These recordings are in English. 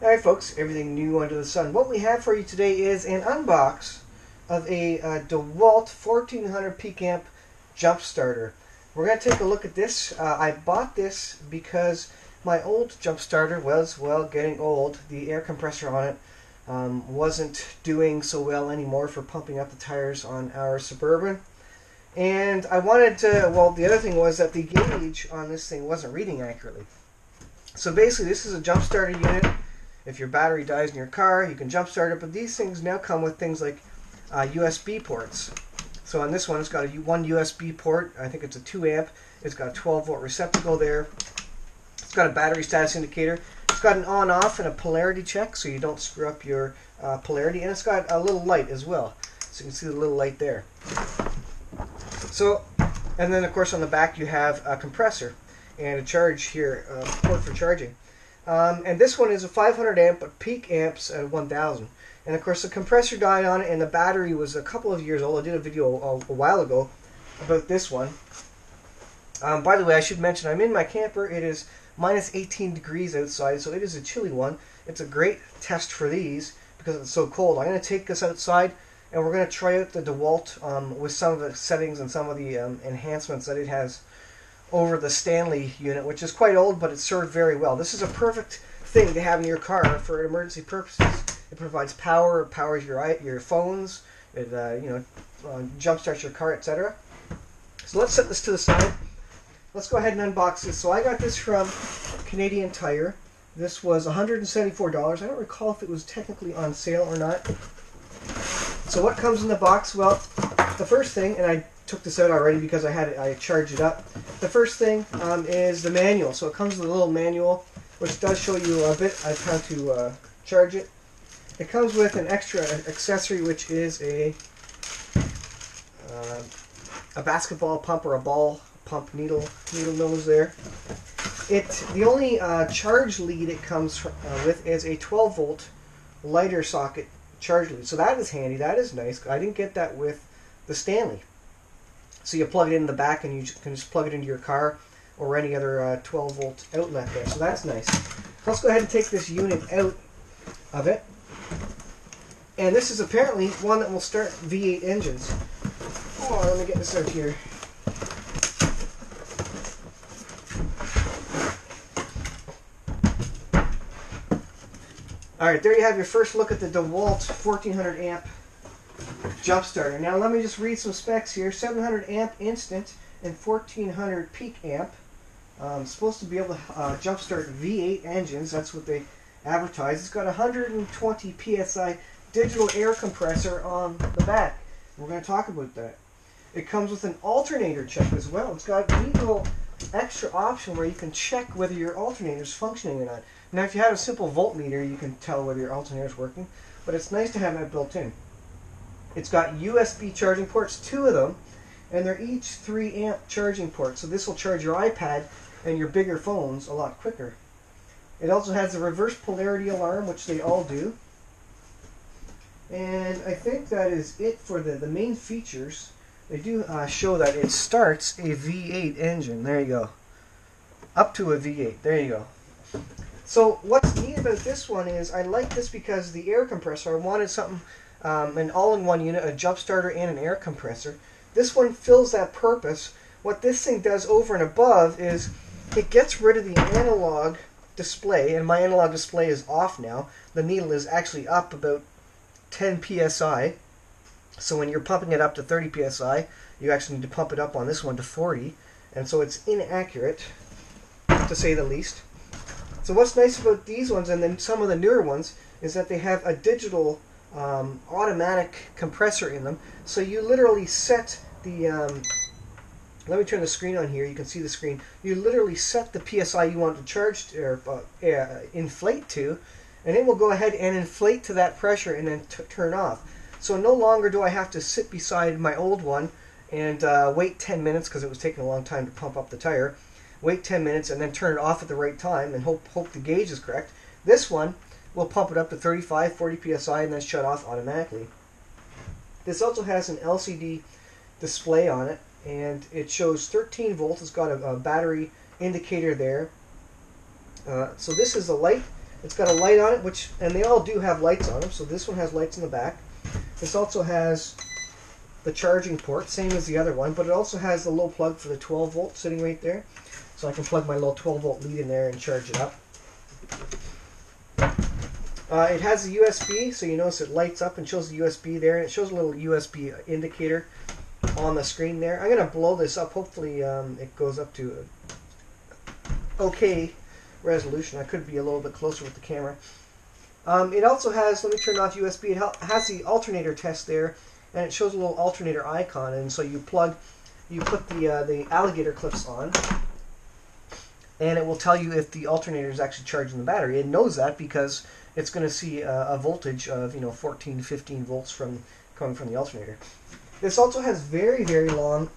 Alright folks, everything new under the sun. What we have for you today is an unbox of a DeWalt 1400 peak amp jump starter. We're going to take a look at this. I bought this because my old jump starter was, well, getting old. The air compressor on it wasn't doing so well anymore for pumping up the tires on our Suburban. And I wanted to, well, the other thing was that the gauge on this thing wasn't reading accurately. So basically this is a jump starter unit. If your battery dies in your car, you can jumpstart it, but these things now come with things like USB ports. So on this one, it's got one USB port. I think it's a 2 amp. It's got a 12 volt receptacle there. It's got a battery status indicator. It's got an on-off and a polarity check, so you don't screw up your polarity. And it's got a little light as well, so you can see the little light there. So, and then of course on the back you have a compressor and a charge here, port for charging. And this one is a 500 amp, but peak amps at 1000. And of course the compressor died on it and the battery was a couple of years old. I did a video a while ago about this one. By the way, I should mention I'm in my camper. It is minus 18 degrees outside, so it is a chilly one. It's a great test for these because it's so cold. I'm going to take this outside and we're going to try out the DeWalt with some of the settings and some of the enhancements that it has over the Stanley unit, which is quite old, but it served very well. This is a perfect thing to have in your car for emergency purposes. It provides power, it powers your phones, it jumpstarts your car, etc. So let's set this to the side. Let's go ahead and unbox this. So I got this from Canadian Tire. This was $174. I don't recall if it was technically on sale or not. So what comes in the box? Well, the first thing, and I took this out already because I charged it up. The first thing is the manual. So it comes with a little manual, which does show you a bit of how to charge it. It comes with an extra accessory, which is a basketball pump or a ball pump needle nose there. The only charge lead it comes with is a 12 volt lighter socket charge lead. So that is handy. That is nice. I didn't get that with the Stanley. So you plug it in the back and you can just plug it into your car or any other 12 volt outlet there. So that's nice. Let's go ahead and take this unit out of it. And this is apparently one that will start V8 engines. Oh, let me get this out here. Alright, there you have your first look at the DeWalt 1400 amp jump starter. Now let me just read some specs here. 700 amp instant and 1400 peak amp. Supposed to be able to jumpstart V8 engines. That's what they advertise. It's got 120 PSI digital air compressor on the back. We're going to talk about that. It comes with an alternator check as well. It's got a neat little extra option where you can check whether your alternator is functioning or not. Now if you have a simple voltmeter, you can tell whether your alternator is working, but it's nice to have that built in. It's got USB charging ports, 2 of them, and they're each 3 amp charging ports. So this will charge your iPad and your bigger phones a lot quicker. It also has a reverse polarity alarm, which they all do. And I think that is it for the main features. They do show that it starts a V8 engine. There you go. Up to a V8. There you go. So what's neat about this one is I like this because the air compressor, I wanted something, an all-in-one unit, a jump starter and an air compressor. This one fills that purpose. What this thing does over and above is it gets rid of the analog display, and my analog display is off now. The needle is actually up about 10 psi. So when you're pumping it up to 30 psi, you actually need to pump it up on this one to 40, and so it's inaccurate, to say the least. So what's nice about these ones, and then some of the newer ones, is that they have a digital automatic compressor in them. So you literally set the, let me turn the screen on here, you can see the screen. You literally set the PSI you want to charge or inflate to, and it will go ahead and inflate to that pressure and then turn off. So no longer do I have to sit beside my old one and wait 10 minutes because it was taking a long time to pump up the tire. Wait 10 minutes and then turn it off at the right time and hope the gauge is correct. This one will pump it up to 35, 40 psi and then shut off automatically. This also has an LCD display on it, and it shows 13 volts. It's got a battery indicator there. So this is the light It's got a light on it, and they all do have lights on them. So this one has lights in the back. This also has the charging port, same as the other one, but it also has the low plug for the 12 volt sitting right there. So I can plug my little 12 volt lead in there and charge it up. It has a USB, so you notice it lights up and shows the USB there, and it shows a little USB indicator on the screen there. I'm going to blow this up. Hopefully it goes up to okay resolution. I could be a little bit closer with the camera. It also has, let me turn off USB, it has the alternator test there, and it shows a little alternator icon, and so you put the alligator clips on, and it will tell you if the alternator is actually charging the battery. It knows that because it's going to see a voltage of 14, 15 volts coming from the alternator. This also has very, very long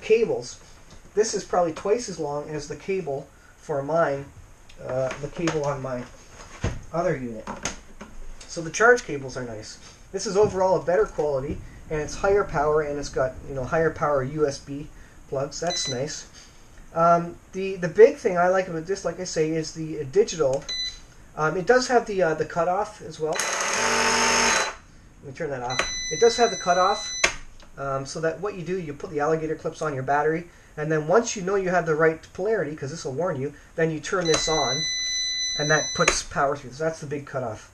cables. This is probably twice as long as the cable for mine, the cable on my other unit. So the charge cables are nice. This is overall a better quality, and it's higher power, and it's got higher power USB plugs. That's nice. The big thing I like about this, like I say, is the digital. It does have the cutoff as well. Let me turn that off. It does have the cutoff, so that what you do, you put the alligator clips on your battery, and then once you know you have the right polarity, because this will warn you, then you turn this on, and that puts power through. So that's the big cutoff.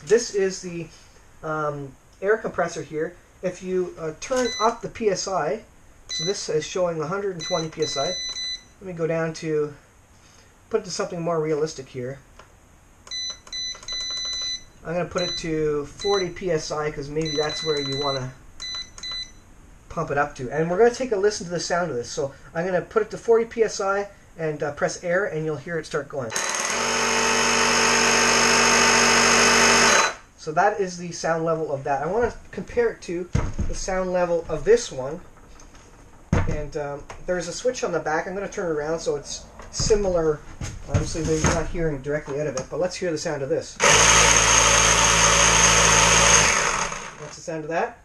This is the air compressor here. If you turn up the PSI, so this is showing 120 PSI. Let me go down to, put it to something more realistic here. I'm going to put it to 40 PSI because maybe that's where you want to pump it up to. And we're going to take a listen to the sound of this. So I'm going to put it to 40 PSI and press air, and you'll hear it start going. So that is the sound level of that. I want to compare it to the sound level of this one. And there's a switch on the back. I'm going to turn it around so it's similar. Obviously, you're not hearing directly out of it, but let's hear the sound of this. What's the sound of that?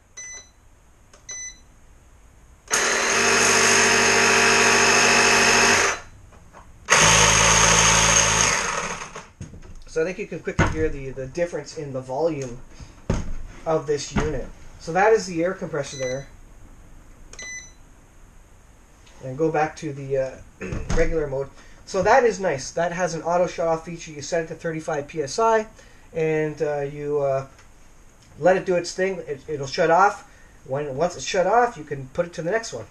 So I think you can quickly hear the difference in the volume of this unit. So that is the air compressor there. And go back to the regular mode. So that is nice. That has an auto shut-off feature. You set it to 35 PSI, and you let it do its thing. It'll shut off. Once it's shut off, you can put it to the next one.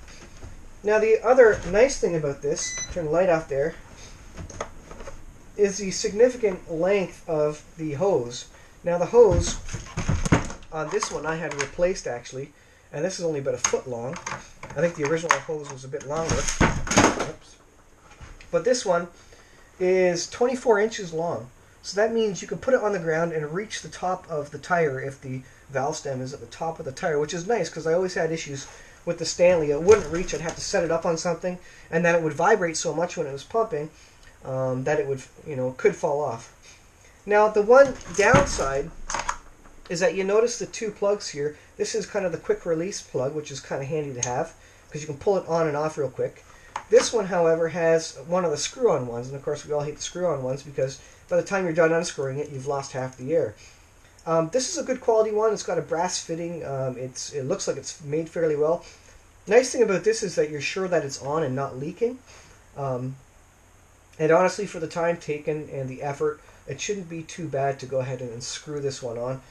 Now the other nice thing about this, turn the light off there, is the significant length of the hose. Now the hose on this one I had replaced actually, and this is only about a foot long. I think the original hose was a bit longer. Oops. But this one is 24 inches long. So that means you can put it on the ground and reach the top of the tire if the valve stem is at the top of the tire, which is nice because I always had issues with the Stanley. It wouldn't reach. I'd have to set it up on something, and then it would vibrate so much when it was pumping that it would, could fall off. Now the one downside is that you notice the two plugs here. This is kind of the quick release plug, which is kind of handy to have because you can pull it on and off real quick. This one, however, has one of the screw-on ones, and of course we all hate the screw-on ones because by the time you're done unscrewing it, you've lost half the air. This is a good quality one. It's got a brass fitting. It looks like it's made fairly well. Nice thing about this is that you're sure that it's on and not leaking. And honestly, for the time taken and the effort, it shouldn't be too bad to go ahead and screw this one on.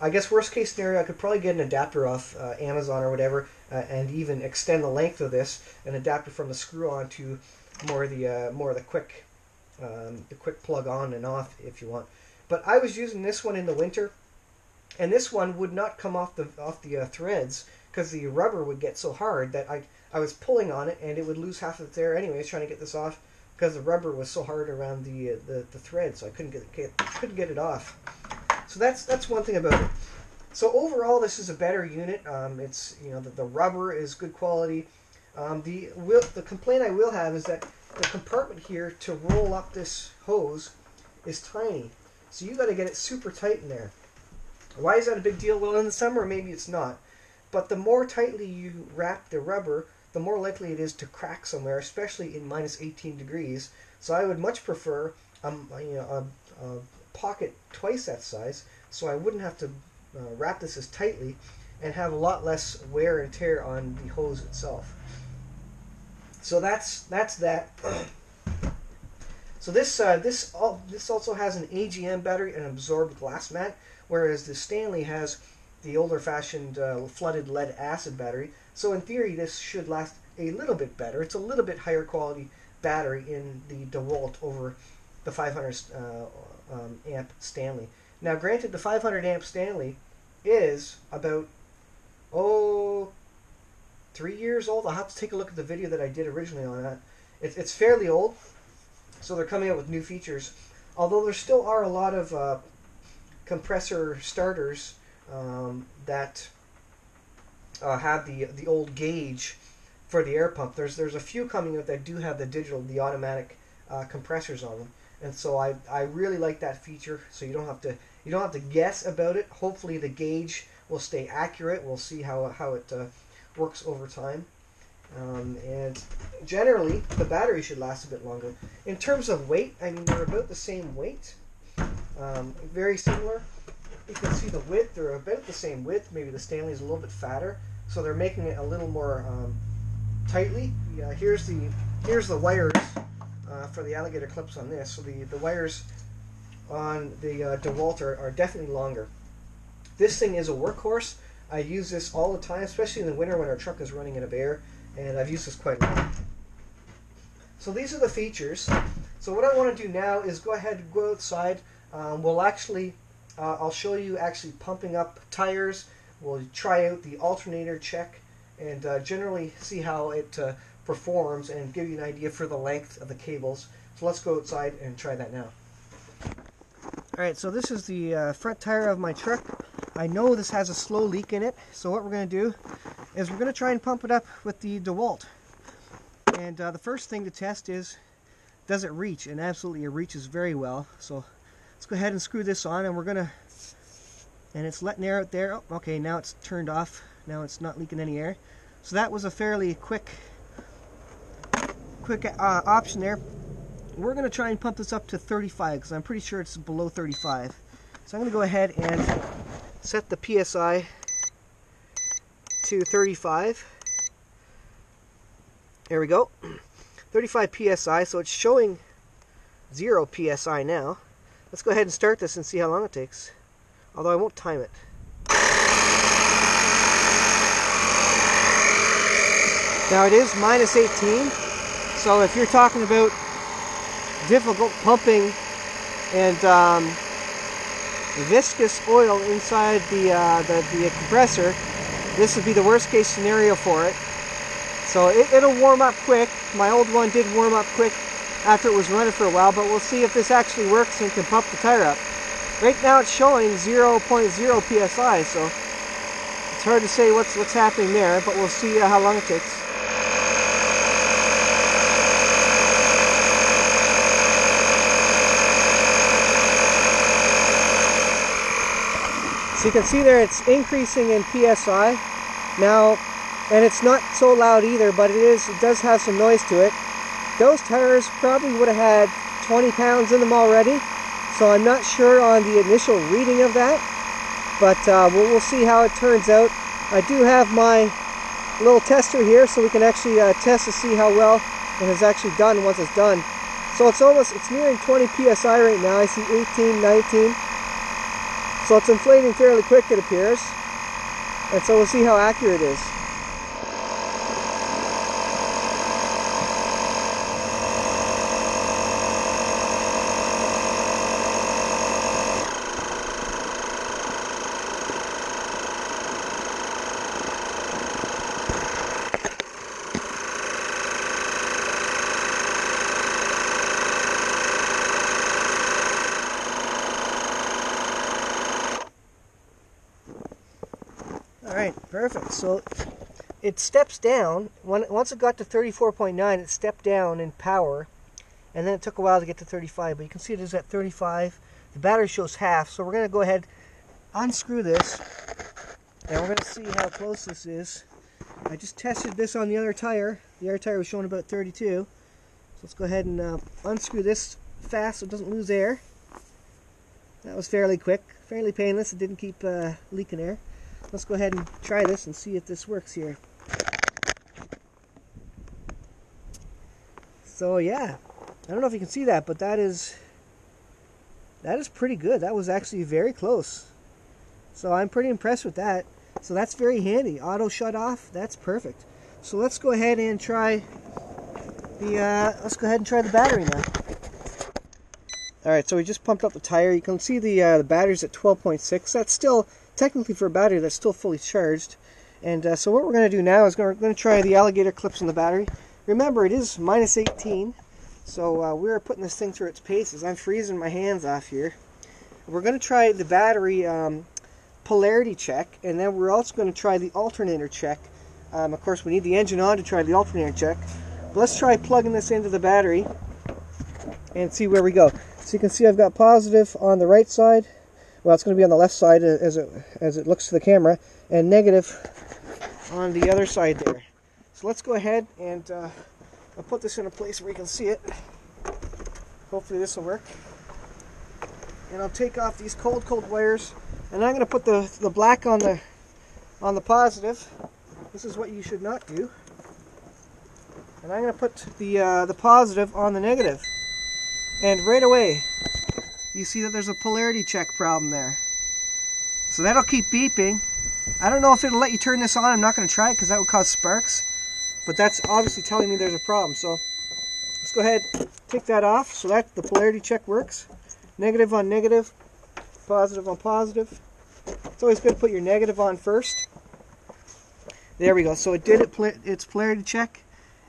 I guess worst case scenario, I could probably get an adapter off Amazon or whatever, and even extend the length of this, an adapter from the screw-on to more the quick plug on and off if you want. But I was using this one in the winter, and this one would not come off the threads because the rubber would get so hard that I was pulling on it and it would lose half of its air anyways trying to get this off because the rubber was so hard around the thread, so I couldn't get it off. So that's one thing about it. So overall, this is a better unit. It's the rubber is good quality. The complaint I will have is that the compartment here to roll up this hose is tiny, so you got to get it super tight in there. Why is that a big deal? Well, in the summer maybe it's not, but the more tightly you wrap the rubber, the more likely it is to crack somewhere, especially in minus 18 degrees. So I would much prefer a pocket twice that size, so I wouldn't have to wrap this as tightly and have a lot less wear and tear on the hose itself. So that's that. So this also has an AGM battery and an absorbed glass mat, whereas the Stanley has the older-fashioned flooded lead acid battery. So in theory, this should last a little bit better. It's a little bit higher quality battery in the DeWalt over the 500 amp Stanley. Now, granted, the 500 amp Stanley is about 3 years old. I'll have to take a look at the video that I did originally on that. It's fairly old, so they're coming out with new features. Although there still are a lot of compressor starters that have the old gauge for the air pump. There's a few coming out that do have the automatic compressors on them, and so I really like that feature. So you don't have to guess about it. Hopefully the gauge will stay accurate. We'll see how it works over time. And generally, the battery should last a bit longer. In terms of weight, I mean, they're about the same weight. Very similar. You can see the width, they're about the same width. Maybe the Stanley's a little bit fatter, so they're making it a little more tightly. Yeah, here's the wires for the alligator clips on this. So the wires on the DeWalt are definitely longer. This thing is a workhorse. I use this all the time, especially in the winter when our truck is running out of air, and I've used this quite a lot. So these are the features. So what I want to do now is go ahead and go outside. I'll show you actually pumping up tires. We'll try out the alternator check and generally see how it performs and give you an idea for the length of the cables. So let's go outside and try that now. Alright, so this is the front tire of my truck. I know this has a slow leak in it, so what we're going to do is we're going to try and pump it up with the DeWalt. And the first thing to test is, does it reach? And absolutely it reaches very well. So let's go ahead and screw this on, and we're going to, and it's letting air out there. Oh, okay, now it's turned off. Now it's not leaking any air. So that was a fairly quick option there. We're going to try and pump this up to 35 because I'm pretty sure it's below 35. So I'm going to go ahead and set the PSI to 35. There we go. 35 PSI, so it's showing 0 PSI now. Let's go ahead and start this and see how long it takes. Although I won't time it. Now it is minus 18, so if you're talking about difficult pumping and viscous oil inside the compressor, this would be the worst case scenario for it. So it'll warm up quick. My old one did warm up quick after it was running for a while, but we'll see if this actually works and can pump the tire up. Right now it's showing 0.0 PSI, so it's hard to say what's happening there, but we'll see how long it takes. So you can see there it's increasing in PSI now, and it's not so loud either, but it does have some noise to it. Those tires probably would have had 20 pounds in them already, so I'm not sure on the initial reading of that, but we'll see how it turns out. I do have my little tester here, so we can actually test to see how well it has actually done once it's done. So it's nearing 20 PSI right now. I see 18, 19. So it's inflating fairly quick, it appears. And so we'll see how accurate it is. Alright, perfect. So it steps down. Once it got to 34.9, it stepped down in power, and then it took a while to get to 35, but you can see it is at 35. The battery shows half, so we're going to go ahead, unscrew this, and we're going to see how close this is. I just tested this on the other tire. The other tire was showing about 32. So let's go ahead and unscrew this fast so it doesn't lose air. That was fairly quick, fairly painless. It didn't keep leaking air. Let's go ahead and try this and see if this works here. So yeah, I don't know if you can see that, but that is pretty good. That was actually very close. So I'm pretty impressed with that. So that's very handy. Auto shut off, that's perfect. So let's go ahead and try the battery now. All right, so we just pumped up the tire. You can see the battery's at 12.6. That's still technically, for a battery, that's still fully charged. And so what we're going to do now is we're going to try the alligator clips on the battery. Remember, it is minus 18, so we're putting this thing through its paces. I'm freezing my hands off here. We're going to try the battery polarity check, and then we're also going to try the alternator check. Of course, we need the engine on to try the alternator check. But let's try plugging this into the battery and see where we go. So you can see I've got positive on the right side. Well, it's going to be on the left side as it looks to the camera, and negative on the other side there. So let's go ahead and I'll put this in a place where you can see it. Hopefully this will work. And I'll take off these cold wires, and I'm going to put the black on the positive. This is what you should not do. And I'm going to put the positive on the negative. And right away, you see that there's a polarity check problem there. So that'll keep beeping. I don't know if it'll let you turn this on. I'm not going to try it because that would cause sparks. But that's obviously telling me there's a problem. So let's go ahead, take that off so that the polarity check works. Negative on negative, positive on positive. It's always good to put your negative on first. There we go. So it did its polarity check.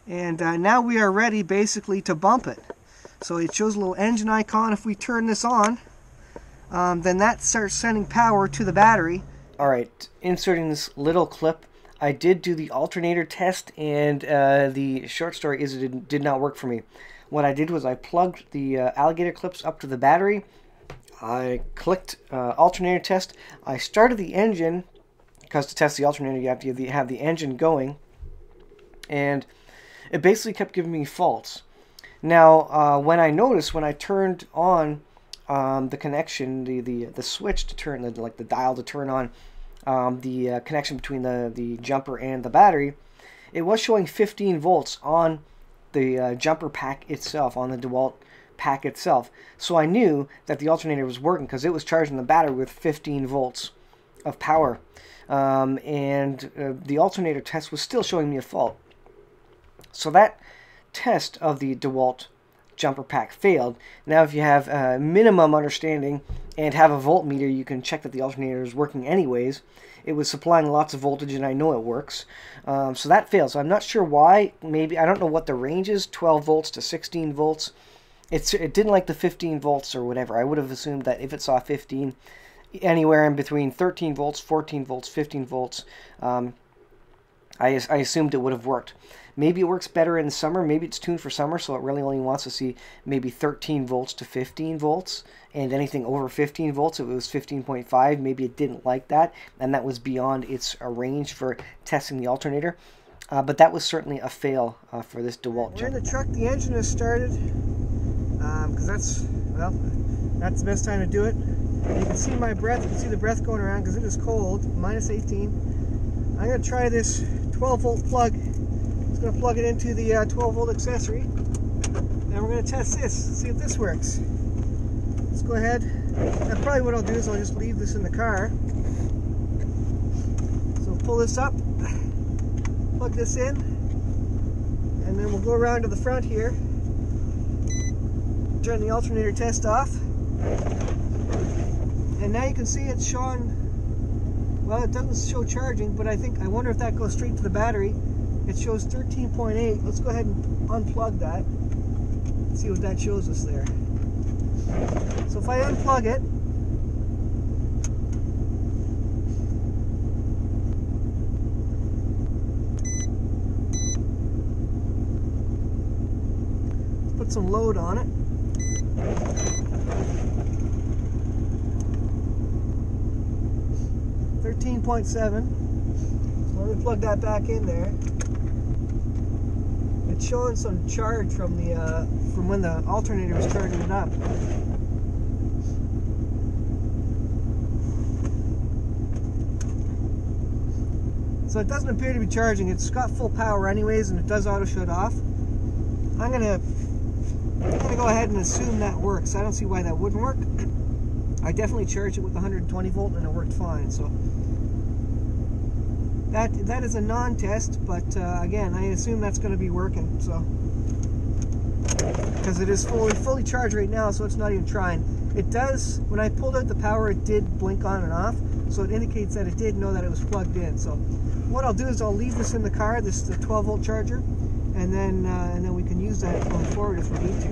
And now we are ready basically to bump it. So it shows a little engine icon. If we turn this on, then that starts sending power to the battery. Alright, inserting this little clip. I did do the alternator test, and the short story is it did not work for me. What I did was I plugged the alligator clips up to the battery. I clicked alternator test. I started the engine, because to test the alternator you have to have the engine going. And it basically kept giving me faults. Now, when I turned on the connection, the switch to turn, the dial to turn on the connection between the jumper and the battery, it was showing 15 volts on the jumper pack itself, on the DeWalt pack itself. So I knew that the alternator was working because it was charging the battery with 15 volts of power. And the alternator test was still showing me a fault. So that test of the DeWalt jumper pack failed. Now if you have a minimum understanding and have a voltmeter, you can check that the alternator is working anyways. It was supplying lots of voltage and I know it works. So that failed. So I'm not sure why. Maybe, I don't know what the range is, 12 volts to 16 volts. It didn't like the 15 volts or whatever. I would have assumed that if it saw 15, anywhere in between 13 volts, 14 volts, 15 volts, I assumed it would have worked. Maybe it works better in the summer. Maybe it's tuned for summer, so it really only wants to see maybe 13 volts to 15 volts. And anything over 15 volts, if it was 15.5, maybe it didn't like that. And that was beyond its range for testing the alternator. But that was certainly a fail for this DeWalt jumper. We're in the truck. The engine has started. Because that's the best time to do it. You can see my breath. You can see the breath going around because it is cold. Minus 18. I'm going to try this 12-volt plug. I'm going to plug it into the 12-volt accessory, and we're going to test this, see if this works. Let's go ahead. And probably what I'll do is I'll just leave this in the car. So pull this up, plug this in, and then we'll go around to the front here, turn the alternator test off, and now you can see it's showing, well, it doesn't show charging, but I wonder if that goes straight to the battery. It shows 13.8. Let's go ahead and unplug that. See what that shows us there. So if I unplug it, let's put some load on it. .7. So let me plug that back in there. It's showing some charge from when the alternator was charging it up. So it doesn't appear to be charging. It's got full power anyways, and it does auto shut off. I'm gonna go ahead and assume that works. I don't see why that wouldn't work. I definitely charged it with 120 volt and it worked fine. So that is a non-test, but again, I assume that's going to be working. So because it is fully charged right now, so it's not even trying. It does, when I pulled out the power, it did blink on and off, so it indicates that it did know that it was plugged in. So what I'll do is I'll leave this in the car. This is the 12 volt charger, and then we can use that going forward if we need to.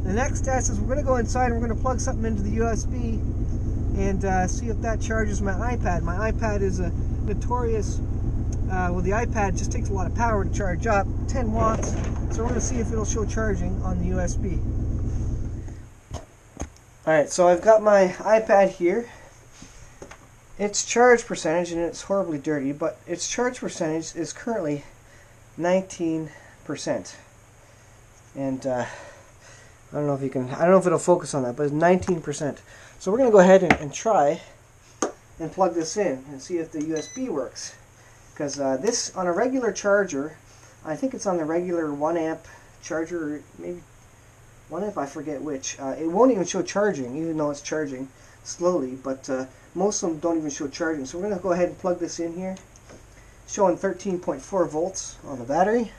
The next test is we're going to go inside and we're going to plug something into the USB and see if that charges my iPad. My iPad is a notorious, well, the iPad just takes a lot of power to charge up, 10 watts, so we're going to see if it'll show charging on the USB. Alright, so I've got my iPad here. Its charge percentage, and it's horribly dirty, but its charge percentage is currently 19%. And I don't know if you can, I don't know if it'll focus on that, but it's 19%. So we're going to go ahead and try and plug this in and see if the USB works. Because this, on a regular charger, I think it's on the regular 1 amp charger, or maybe 1 amp, I forget which. It won't even show charging, even though it's charging slowly, but most of them don't even show charging. So we're going to go ahead and plug this in here. Showing 13.4 volts on the battery. You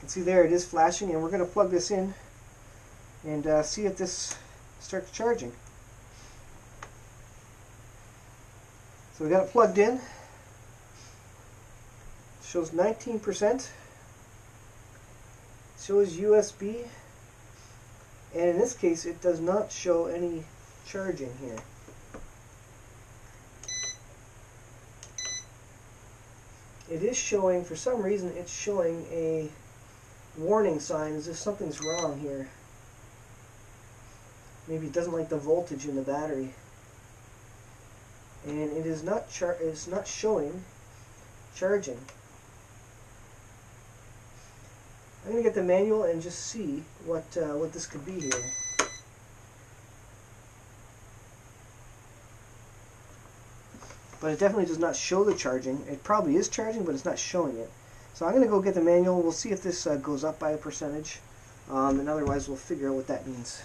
can see there it is flashing, and we're going to plug this in and see if this starts charging. So we got it plugged in. Shows 19%. Shows USB. And in this case, it does not show any charging here. It is showing, for some reason, it's showing a warning sign as if something's wrong here. Maybe it doesn't like the voltage in the battery. And it is not showing charging. I'm going to get the manual and just see what this could be here. But it definitely does not show the charging. It probably is charging, but it's not showing it. So I'm going to go get the manual. We'll see if this goes up by a percentage. And otherwise we'll figure out what that means.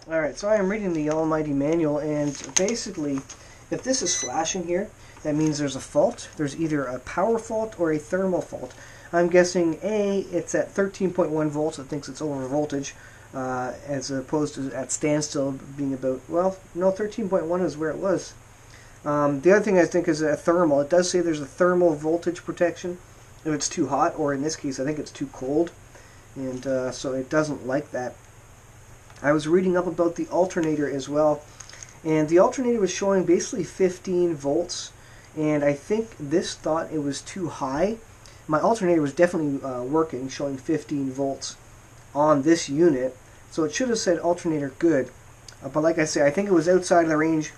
Alright, so I am reading the almighty manual, and basically, if this is flashing here, that means there's a fault. There's either a power fault or a thermal fault. I'm guessing A, it's at 13.1 volts. It thinks it's over voltage, as opposed to at standstill being about, well, no, 13.1 is where it was. The other thing I think is a thermal. It does say there's a thermal voltage protection if it's too hot, or in this case I think it's too cold, and so it doesn't like that. I was reading up about the alternator as well, and the alternator was showing basically 15 volts, and I think this thought it was too high. My alternator was definitely working, showing 15 volts on this unit, so it should have said alternator good, but like I say, I think it was outside of the range.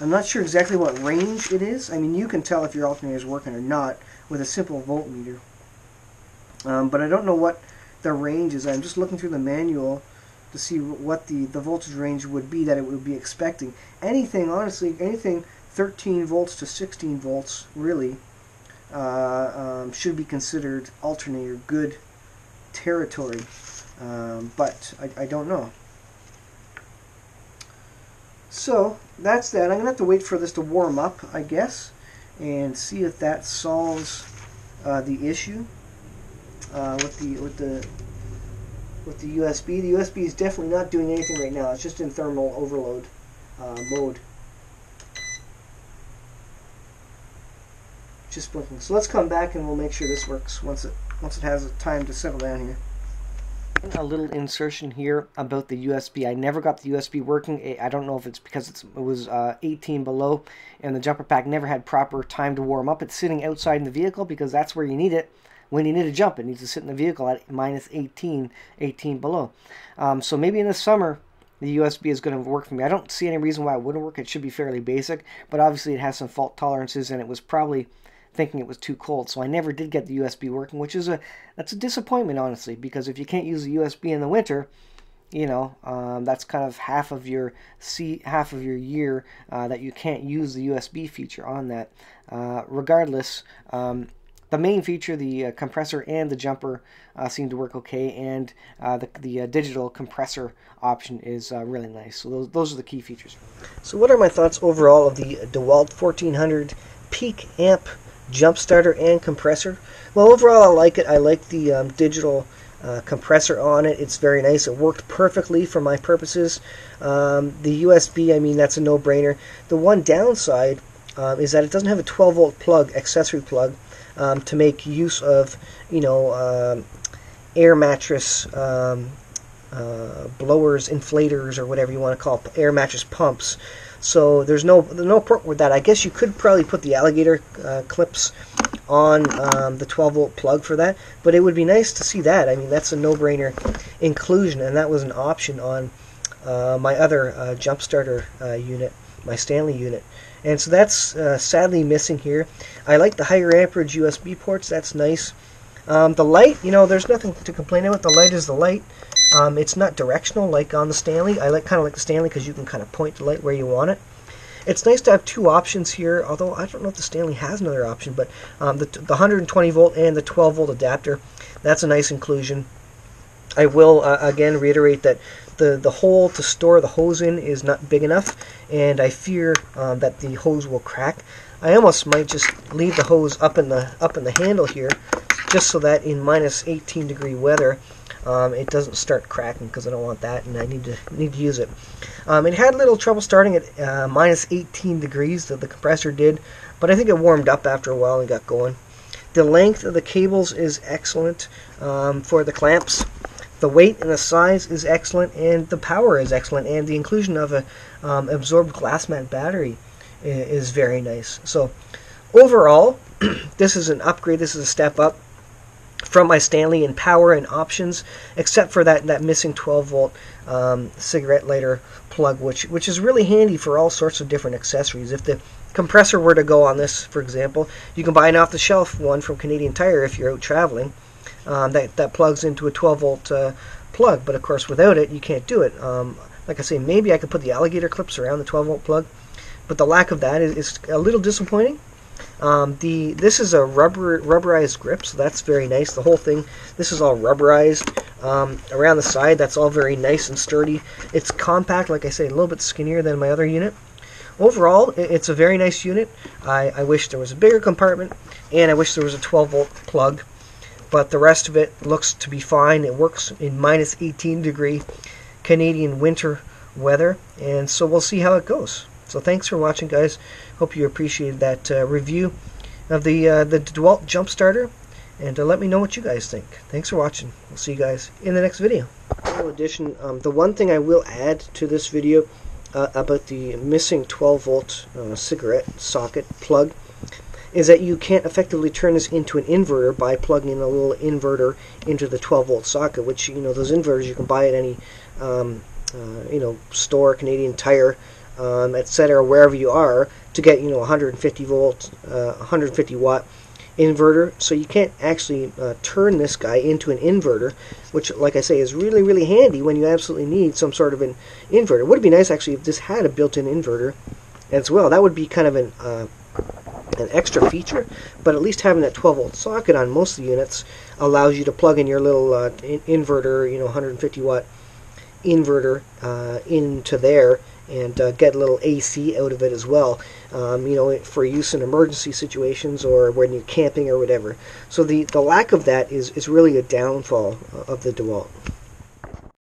I'm not sure exactly what range it is. I mean, you can tell if your alternator is working or not with a simple voltmeter, but I don't know what the range is. I'm just looking through the manual to see what the voltage range would be that it would be expecting. Anything, honestly, anything 13 volts to 16 volts really should be considered alternator good territory, but I don't know. So that's that. I'm going to have to wait for this to warm up, I guess, and see if that solves the issue with the USB. The USB is definitely not doing anything right now. It's just in thermal overload mode. Just blinking. So let's come back and we'll make sure this works once it has time to settle down here. A little insertion here about the USB. I never got the USB working. I don't know if it's because it was 18 below and the jumper pack never had proper time to warm up. It's sitting outside in the vehicle because that's where you need it. When you need to jump, it needs to sit in the vehicle at minus 18 below. So maybe in the summer, the USB is going to work for me. I don't see any reason why it wouldn't work. It should be fairly basic, but obviously it has some fault tolerances, and it was probably thinking it was too cold. So I never did get the USB working, which is that's a disappointment, honestly, because if you can't use the USB in the winter, that's kind of half of your year that you can't use the USB feature on that. Regardless, the main feature, the compressor and the jumper, seem to work okay, and the digital compressor option is really nice. So those are the key features. So what are my thoughts overall of the DeWalt 1400 peak amp jump starter and compressor? Well, overall I like it. I like the digital compressor on it. It's very nice. It worked perfectly for my purposes. The USB, I mean, that's a no-brainer. The one downside is that it doesn't have a 12-volt plug, accessory plug, to make use of, air mattress blowers, inflators, or whatever you want to call it, air mattress pumps. So there's no port with that. I guess you could probably put the alligator clips on the 12-volt plug for that, but it would be nice to see that. I mean, that's a no-brainer inclusion, and that was an option on my other jump starter unit, my Stanley unit. And so that's sadly missing here. I like the higher amperage USB ports. That's nice. The light, there's nothing to complain about. The light is the light. It's not directional like on the Stanley. I kind of like the Stanley because you can kind of point the light where you want it. It's nice to have two options here, although I don't know if the Stanley has another option, but the 120 volt and the 12 volt adapter, that's a nice inclusion. I will again reiterate that the hole to store the hose in is not big enough, and I fear that the hose will crack. I almost might just leave the hose up in the handle here, just so that in minus 18 degree weather it doesn't start cracking, because I don't want that, and I need to use it. It had a little trouble starting at minus 18 degrees, that the compressor did, but I think it warmed up after a while and got going. The length of the cables is excellent for the clamps. The weight and the size is excellent, and the power is excellent, and the inclusion of a absorbed glass mat battery is very nice. So overall, this is an upgrade. This is a step up from my Stanley in power and options, except for that missing 12 volt cigarette lighter plug, which is really handy for all sorts of different accessories. If the compressor were to go on this, for example, you can buy an off-the-shelf one from Canadian Tire if you're out traveling. That plugs into a 12 volt plug, but of course without it you can't do it. Like I say, maybe I could put the alligator clips around the 12 volt plug, but the lack of that is a little disappointing. This is a rubberized grip, so that's very nice. The whole thing, this is all rubberized around the side. That's all very nice and sturdy. It's compact, like I say, a little bit skinnier than my other unit. Overall, it's a very nice unit. I wish there was a bigger compartment, and I wish there was a 12 volt plug, but the rest of it looks to be fine. It works in minus 18 degree Canadian winter weather, and so we'll see how it goes. So thanks for watching, guys. Hope you appreciated that review of the DeWalt JumpStarter, and let me know what you guys think. Thanks for watching. We'll see you guys in the next video. In addition, the one thing I will add to this video about the missing 12 volt cigarette socket plug is that you can't effectively turn this into an inverter by plugging in a little inverter into the 12 volt socket, which, those inverters you can buy at any store, Canadian Tire, etc., wherever you are, to get 150 volt 150 watt inverter. So you can't actually turn this guy into an inverter, which, like I say, is really, really handy when you absolutely need some sort of an inverter. It would be nice actually if this had a built-in inverter as well. That would be kind of an extra feature, but at least having that 12 volt socket on most of the units allows you to plug in your little inverter, 150 watt inverter into there, and get a little AC out of it as well, for use in emergency situations or when you're camping or whatever. So the lack of that is really a downfall of the DeWalt.